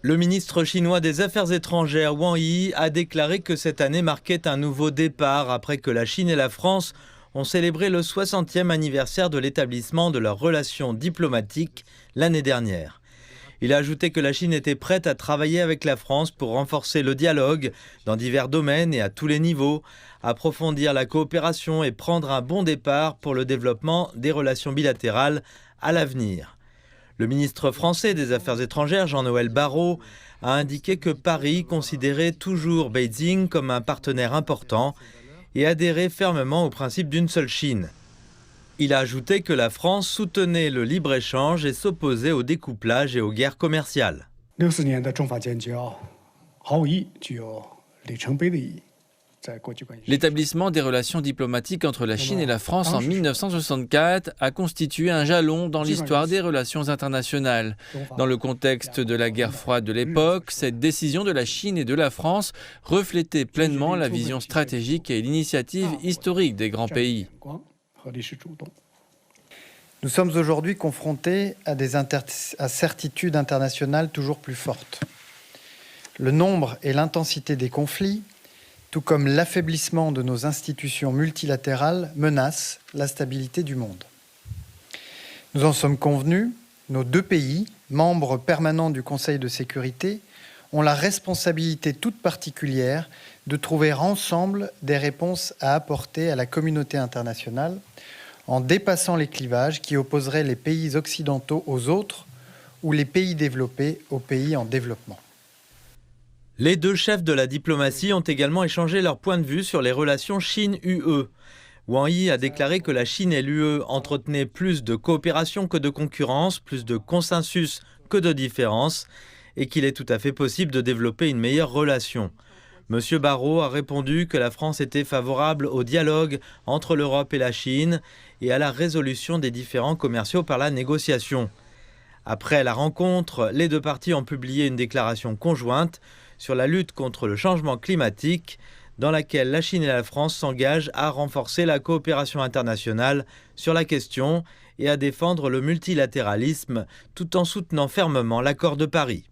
Le ministre chinois des Affaires étrangères Wang Yi a déclaré que cette année marquait un nouveau départ après que la Chine et la France ont célébré le 60e anniversaire de l'établissement de leurs relations diplomatiques l'année dernière. Il a ajouté que la Chine était prête à travailler avec la France pour renforcer le dialogue dans divers domaines et à tous les niveaux, approfondir la coopération et prendre un bon départ pour le développement des relations bilatérales à l'avenir. Le ministre français des Affaires étrangères, Jean-Noël Barrot, a indiqué que Paris considérait toujours Beijing comme un partenaire important et adhérait fermement au principe d'une seule Chine. Il a ajouté que la France soutenait le libre-échange et s'opposait au découplage et aux guerres commerciales. L'établissement des relations diplomatiques entre la Chine et la France en 1964 a constitué un jalon dans l'histoire des relations internationales. Dans le contexte de la guerre froide de l'époque, cette décision de la Chine et de la France reflétait pleinement la vision stratégique et l'initiative historique des grands pays. Nous sommes aujourd'hui confrontés à des incertitudes internationales toujours plus fortes. Le nombre et l'intensité des conflits, tout comme l'affaiblissement de nos institutions multilatérales, menacent la stabilité du monde. Nous en sommes convenus, nos deux pays, membres permanents du Conseil de sécurité, ont la responsabilité toute particulière de trouver ensemble des réponses à apporter à la communauté internationale en dépassant les clivages qui opposeraient les pays occidentaux aux autres ou les pays développés aux pays en développement. Les deux chefs de la diplomatie ont également échangé leur point de vue sur les relations Chine-UE. Wang Yi a déclaré que la Chine et l'UE entretenaient plus de coopération que de concurrence, plus de consensus que de différence, et qu'il est tout à fait possible de développer une meilleure relation. Monsieur Barrot a répondu que la France était favorable au dialogue entre l'Europe et la Chine et à la résolution des différends commerciaux par la négociation. Après la rencontre, les deux parties ont publié une déclaration conjointe sur la lutte contre le changement climatique, dans laquelle la Chine et la France s'engagent à renforcer la coopération internationale sur la question et à défendre le multilatéralisme tout en soutenant fermement l'accord de Paris.